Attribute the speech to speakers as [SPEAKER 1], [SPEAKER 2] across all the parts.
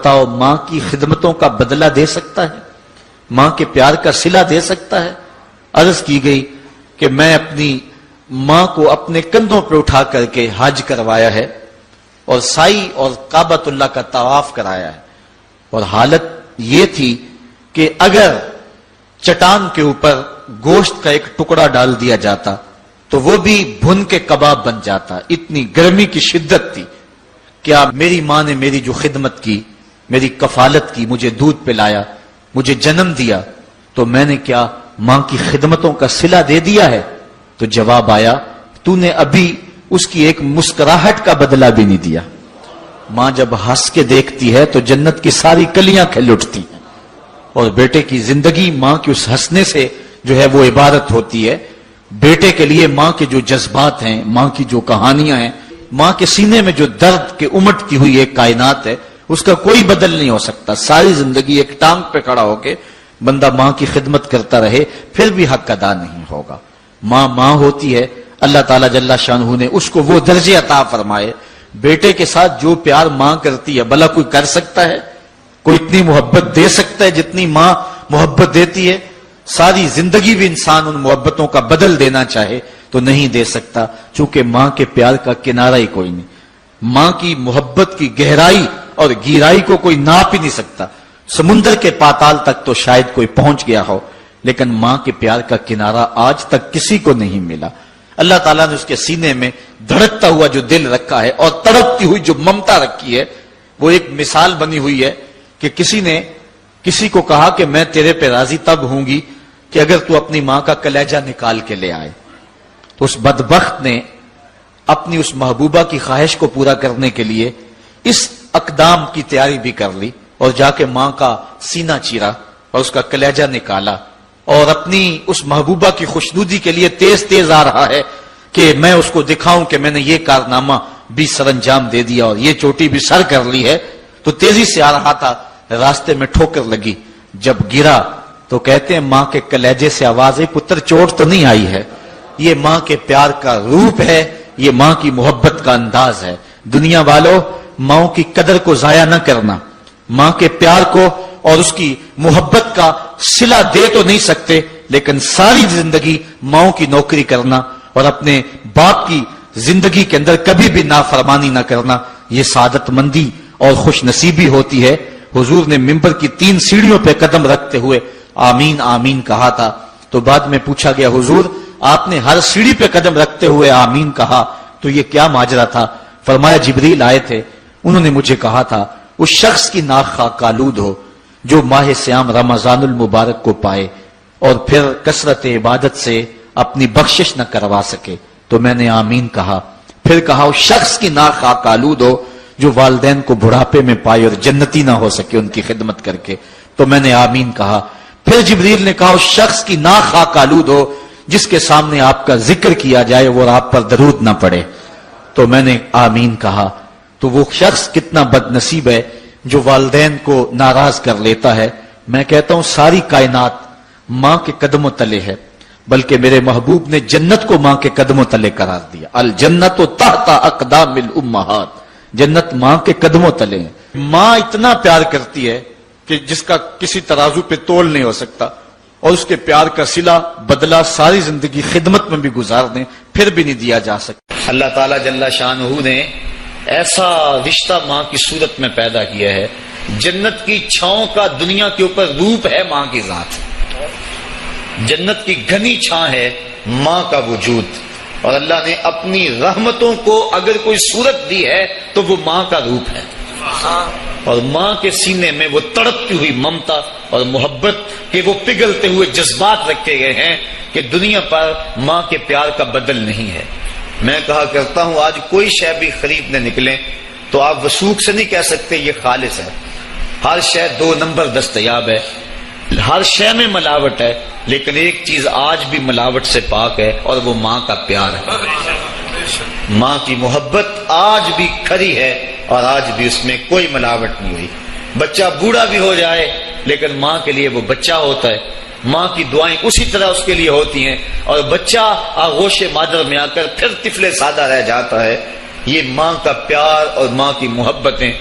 [SPEAKER 1] بتاؤ ماں کی خدمتوں کا بدلہ دے سکتا ہے؟ ماں کے پیار کا صلہ دے سکتا ہے؟ عرض کی گئی کہ میں اپنی ماں کو اپنے کندھوں پہ اٹھا کر کے حج کروایا ہے اور سائی اور کعبۃ اللہ کا طواف کرایا ہے، اور حالت یہ تھی کہ اگر چٹان کے اوپر گوشت کا ایک ٹکڑا ڈال دیا جاتا تو وہ بھی بھن کے کباب بن جاتا، اتنی گرمی کی شدت تھی۔ کیا میری ماں نے میری جو خدمت کی، میری کفالت کی، مجھے دودھ پلایا، مجھے جنم دیا، تو میں نے کیا ماں کی خدمتوں کا صلہ دے دیا ہے؟ تو جواب آیا، تو نے ابھی اس کی ایک مسکراہٹ کا بدلہ بھی نہیں دیا۔ ماں جب ہنس کے دیکھتی ہے تو جنت کی ساری کلیاں کھل اٹھتی ہیں، اور بیٹے کی زندگی ماں کے اس ہنسنے سے جو ہے وہ عبارت ہوتی ہے۔ بیٹے کے لیے ماں کے جو جذبات ہیں، ماں کی جو کہانیاں ہیں، ماں کے سینے میں جو درد کے امٹتی ہوئی ایک کائنات ہے، اس کا کوئی بدل نہیں ہو سکتا۔ ساری زندگی ایک ٹانگ پہ کھڑا ہو کے بندہ ماں کی خدمت کرتا رہے پھر بھی حق ادا نہیں ہوگا۔ ماں ماں ہوتی ہے، اللہ تعالیٰ جل شانہ نے اس کو وہ درجے عطا فرمائے۔ بیٹے کے ساتھ جو پیار ماں کرتی ہے بھلا کوئی کر سکتا ہے؟ کوئی اتنی محبت دے سکتا ہے جتنی ماں محبت دیتی ہے؟ ساری زندگی بھی انسان ان محبتوں کا بدل دینا چاہے تو نہیں دے سکتا، چونکہ ماں کے پیار کا کنارہ ہی کوئی نہیں۔ ماں کی محبت کی گہرائی اور گہرائی کو کوئی ناپ ہی نہیں سکتا۔ سمندر کے پاتال تک تو شاید کوئی پہنچ گیا ہو، لیکن ماں کے پیار کا کنارہ آج تک کسی کو نہیں ملا۔ اللہ تعالیٰ نے اس کے سینے میں دھڑکتا ہوا جو دل رکھا ہے اور تڑپتی ہوئی جو ممتا رکھی ہے، وہ ایک مثال بنی ہوئی ہے کہ کسی نے کسی کو کہا کہ میں تیرے پہ راضی تب ہوں گی کہ اگر تو اپنی ماں کا کلیجہ نکال کے لے آئے۔ تو اس بدبخت نے اپنی اس محبوبہ کی خواہش کو پورا کرنے کے لیے اس اقدام کی تیاری بھی کر لی، اور جا کے ماں کا سینہ چیرا اور اس کا کلیجہ نکالا، اور اپنی اس محبوبہ کی خوشنودی کے لیے تیز تیز آ رہا ہے کہ میں اس کو دکھاؤں کہ میں نے یہ کارنامہ بھی سر انجام دے دیا اور یہ چوٹی بھی سر کر لی ہے۔ تو تیزی سے آ رہا تھا، راستے میں ٹھوکر لگی، جب گرا تو کہتے ہیں ماں کے کلیجے سے آواز آئی، پتر چوٹ تو نہیں آئی ہے؟ یہ ماں کے پیار کا روپ ہے، یہ ماں کی محبت کا انداز ہے۔ دنیا والوں، ماں کی قدر کو ضائع نہ کرنا، ماں کے پیار کو اور اس کی محبت کا صلہ دے تو نہیں سکتے، لیکن ساری زندگی ماں کی نوکری کرنا اور اپنے باپ کی زندگی کے اندر کبھی بھی نافرمانی نہ کرنا، یہ سعادت مندی اور خوش نصیبی ہوتی ہے۔ حضور نے منبر کی 3 سیڑھیوں پہ قدم رکھتے ہوئے آمین آمین کہا تھا، تو بعد میں پوچھا گیا حضور آپ نے ہر سیڑھی پہ قدم رکھتے ہوئے آمین کہا، تو یہ کیا ماجرا تھا؟ فرمایا جبریل آئے تھے، انہوں نے مجھے کہا تھا اس شخص کی ناک خاک آلود ہو جو ماہ سیام رمضان المبارک کو پائے اور پھر کثرت عبادت سے اپنی بخشش نہ کروا سکے، تو میں نے آمین کہا۔ پھر کہا اس شخص کی ناک خاک آلود ہو جو والدین کو بڑھاپے میں پائے اور جنتی نہ ہو سکے ان کی خدمت کر کے، تو میں نے آمین کہا۔ پھر جبریل نے کہا اس شخص کی ناک خاک آلود ہو جس کے سامنے آپ کا ذکر کیا جائے وہ آپ پر درود نہ پڑے، تو میں نے آمین کہا۔ تو وہ شخص کتنا بد نصیب ہے جو والدین کو ناراض کر لیتا ہے۔ میں کہتا ہوں ساری کائنات ماں کے قدموں تلے ہے، بلکہ میرے محبوب نے جنت کو ماں کے قدموں تلے قرار دیا۔ الجنت تحت اقدام الامہات، جنت ماں کے قدموں تلے ہیں۔ ماں اتنا پیار کرتی ہے کہ جس کا کسی ترازو پہ تول نہیں ہو سکتا، اور اس کے پیار کا صلہ بدلہ ساری زندگی خدمت میں بھی گزار دیں پھر بھی نہیں دیا جا سکتا۔ اللہ تعالیٰ جل شانہ نے ایسا رشتہ ماں کی صورت میں پیدا کیا ہے، جنت کی چھاؤں کا دنیا کے اوپر روپ ہے ماں کی ذات، جنت کی گھنی چھاں ہے ماں کا وجود، اور اللہ نے اپنی رحمتوں کو اگر کوئی صورت دی ہے تو وہ ماں کا روپ ہے، اور ماں کے سینے میں وہ تڑپتی ہوئی ممتا اور محبت کے وہ پگھلتے ہوئے جذبات رکھے گئے ہیں کہ دنیا پر ماں کے پیار کا بدل نہیں ہے۔ میں کہا کرتا ہوں آج کوئی شے بھی خریدنے نکلیں تو آپ وثوق سے نہیں کہہ سکتے یہ خالص ہے، ہر شے 2 نمبر دستیاب ہے، ہر شے میں ملاوٹ ہے، لیکن ایک چیز آج بھی ملاوٹ سے پاک ہے اور وہ ماں کا پیار ہے۔ ماں کی محبت آج بھی کھری ہے اور آج بھی اس میں کوئی ملاوٹ نہیں ہوئی۔ بچہ بوڑھا بھی ہو جائے لیکن ماں کے لیے وہ بچہ ہوتا ہے، ماں کی دعائیں اسی طرح اس کے لیے ہوتی ہیں، اور بچہ آغوش مادر میں آ کر پھر طفل سادہ رہ جاتا ہے۔ یہ ماں کا پیار اور ماں کی محبتیں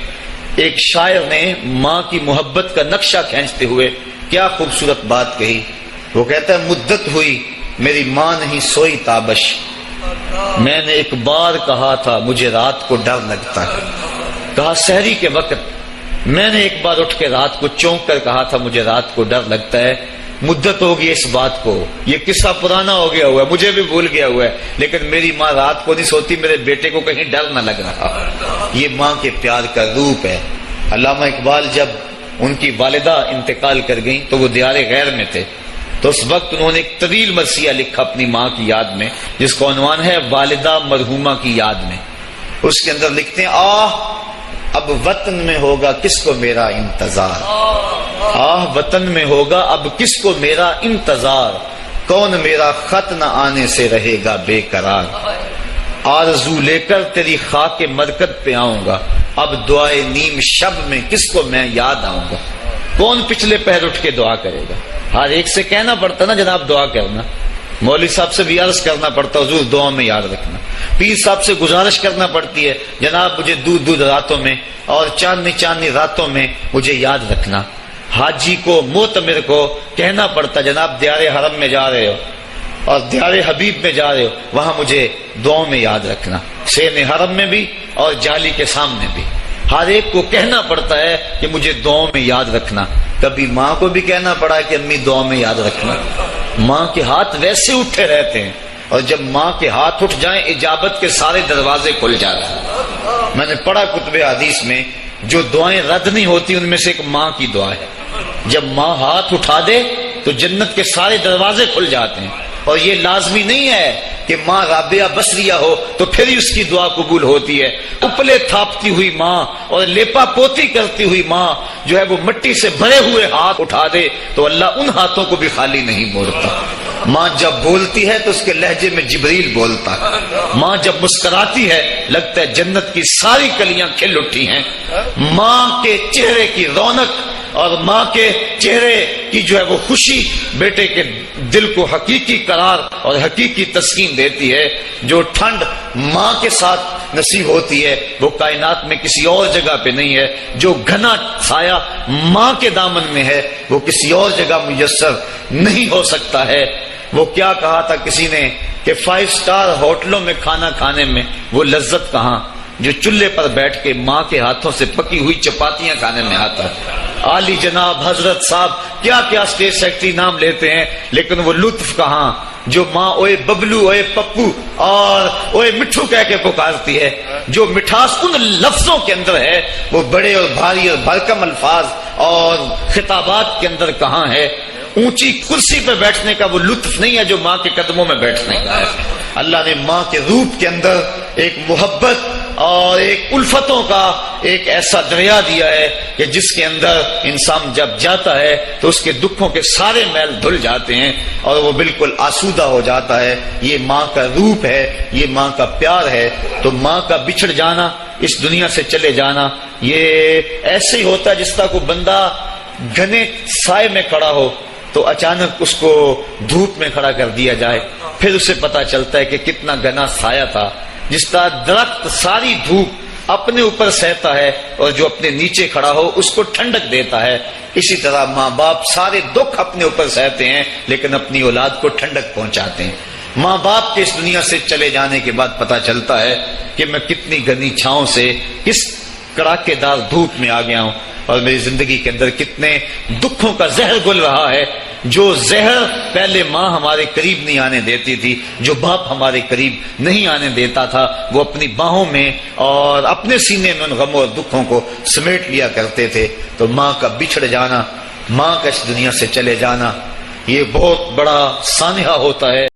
[SPEAKER 1] ایک شاعر نے ماں کی محبت کا نقشہ کھینچتے ہوئے کیا خوبصورت بات کہی. وہ کہتا ہے مدت ہوئی میری ماں نہیں سوئی تابش، میں نے ایک بار کہا تھا مجھے رات کو ڈر لگتا ہے. کہا سحری کے وقت میں نے ایک بار اٹھ کے رات کو چونک کر کہا تھا مجھے رات کو ڈر لگتا ہے. مدت ہوگی اس بات کو، یہ قصہ پرانا ہو گیا ہوا ہے، مجھے بھی بھول گیا ہوا ہے، لیکن میری ماں رات کو نہیں سوتی، میرے بیٹے کو کہیں ڈر نہ لگ رہا. یہ ماں کے پیار کا روپ ہے. علامہ اقبال جب ان کی والدہ انتقال کر گئیں تو وہ دیار غیر میں تھے، تو اس وقت انہوں نے ایک طویل مرثیہ لکھا اپنی ماں کی یاد میں، جس کا عنوان ہے والدہ مرحومہ کی یاد میں. اس کے اندر لکھتے ہیں اب وطن میں ہوگا کس کو میرا انتظار، وطن میں ہوگا اب کس کو میرا انتظار، کون میرا خط نہ آنے سے رہے گا بے قرار، آرزو لے کر تیری خاک مرکت پہ آؤں گا، اب دعائے نیم شب میں کس کو میں یاد آؤں گا. کون پچھلے پہر اٹھ کے دعا کرے گا؟ ہر ایک سے کہنا پڑتا نا جناب دعا کرنا، مولوی صاحب سے بھی عرض کرنا پڑتا حضور دعا میں یاد رکھنا، پیر صاحب سے گزارش کرنا پڑتی ہے جناب مجھے دودھ راتوں میں اور چاندنی راتوں میں مجھے یاد رکھنا. حاجی کو معتمر کو کہنا پڑتا جناب دیار حرم میں جا رہے ہو اور دیار حبیب میں جا رہے ہو وہاں مجھے دعاؤں میں یاد رکھنا، سین حرم میں بھی اور جالی کے سامنے بھی. ہر ایک کو کہنا پڑتا ہے کہ مجھے دعاؤں میں یاد رکھنا. کبھی ماں کو بھی کہنا پڑا کہ امی دعاؤں میں یاد رکھنا. ماں کے ہاتھ ویسے اٹھے رہتے ہیں، اور جب ماں کے ہاتھ اٹھ جائیں اجابت کے سارے دروازے کھل جاتے ہیں. میں نے پڑھا کتب حدیث میں جو دعائیں رد نہیں ہوتی ان میں سے ایک ماں کی دعا ہے. جب ماں ہاتھ اٹھا دے تو جنت کے سارے دروازے کھل جاتے ہیں. اور یہ لازمی نہیں ہے کہ ماں رابعہ بصریہ ہو تو پھر ہی اس کی دعا قبول ہوتی ہے. اپلے تھاپتی ہوئی ماں اور لیپا پوتی کرتی ہوئی ماں جو ہے وہ مٹی سے بھرے ہوئے ہاتھ اٹھا دے تو اللہ ان ہاتھوں کو بھی خالی نہیں موڑتا. ماں جب بولتی ہے تو اس کے لہجے میں جبریل بولتا ہے. ماں جب مسکراتی ہے لگتا ہے جنت کی ساری کلیاں کھل اٹھی ہیں. ماں کے چہرے کی رونق اور ماں کے چہرے کی جو ہے وہ خوشی بیٹے کے دل کو حقیقی قرار اور حقیقی تسکین دیتی ہے. جو ٹھنڈ ماں کے ساتھ نصیب ہوتی ہے وہ کائنات میں کسی اور جگہ پہ نہیں ہے. جو گھنا سایہ ماں کے دامن میں ہے وہ کسی اور جگہ میسر نہیں ہو سکتا ہے. وہ کیا کہا تھا کسی نے کہ 5 اسٹار ہوٹلوں میں کھانا کھانے میں وہ لذت کہاں جو چولہے پر بیٹھ کے ماں کے ہاتھوں سے پکی ہوئی چپاتیاں کھانے میں آتا ہے. عالی جناب حضرت صاحب کیا کیا اسٹیٹ سیکرٹری نام لیتے ہیں لیکن وہ لطف کہاں جو ماں اوئے ببلو اوئے پپو اور اوئے مٹھو کہہ کے پکارتی ہے. جو مٹھاس ان لفظوں کے اندر ہے وہ بڑے اور بھاری اور بھرکم الفاظ اور خطابات کے اندر کہاں ہے. اونچی کرسی پہ بیٹھنے کا وہ لطف نہیں ہے جو ماں کے قدموں میں بیٹھنے کا ہے. اللہ نے ماں کے روپ کے اندر ایک محبت اور ایک الفتوں کا ایک ایسا دریا دیا ہے کہ جس کے اندر انسان جب جاتا ہے تو اس کے دکھوں کے سارے میل دھل جاتے ہیں اور وہ بالکل آسودہ ہو جاتا ہے. یہ ماں کا روپ ہے، یہ ماں کا پیار ہے. تو ماں کا بچھڑ جانا، اس دنیا سے چلے جانا، یہ ایسے ہی ہوتا ہے جس طرح کوئی بندہ گھنے سائے میں کھڑا ہو تو اچانک اس کو دھوپ میں کھڑا کر دیا جائے، پھر اسے پتا چلتا ہے کہ کتنا گھنا سایہ تھا. جس طرح درخت ساری دھوپ اپنے اوپر سہتا ہے اور جو اپنے نیچے کھڑا ہو اس کو ٹھنڈک دیتا ہے، اسی طرح ماں باپ سارے دکھ اپنے اوپر سہتے ہیں لیکن اپنی اولاد کو ٹھنڈک پہنچاتے ہیں. ماں باپ کے اس دنیا سے چلے جانے کے بعد پتا چلتا ہے کہ میں کتنی گھنی چھاؤں سے کس کڑاکے دار دھوپ میں آ گیا ہوں اور میری زندگی کے اندر کتنے دکھوں کا زہر گل رہا ہے. جو زہر پہلے ماں ہمارے قریب نہیں آنے دیتی تھی، جو باپ ہمارے قریب نہیں آنے دیتا تھا، وہ اپنی باہوں میں اور اپنے سینے میں ان غموں اور دکھوں کو سمیٹ لیا کرتے تھے. تو ماں کا بچھڑ جانا، ماں کا اس دنیا سے چلے جانا، یہ بہت بڑا سانحہ ہوتا ہے.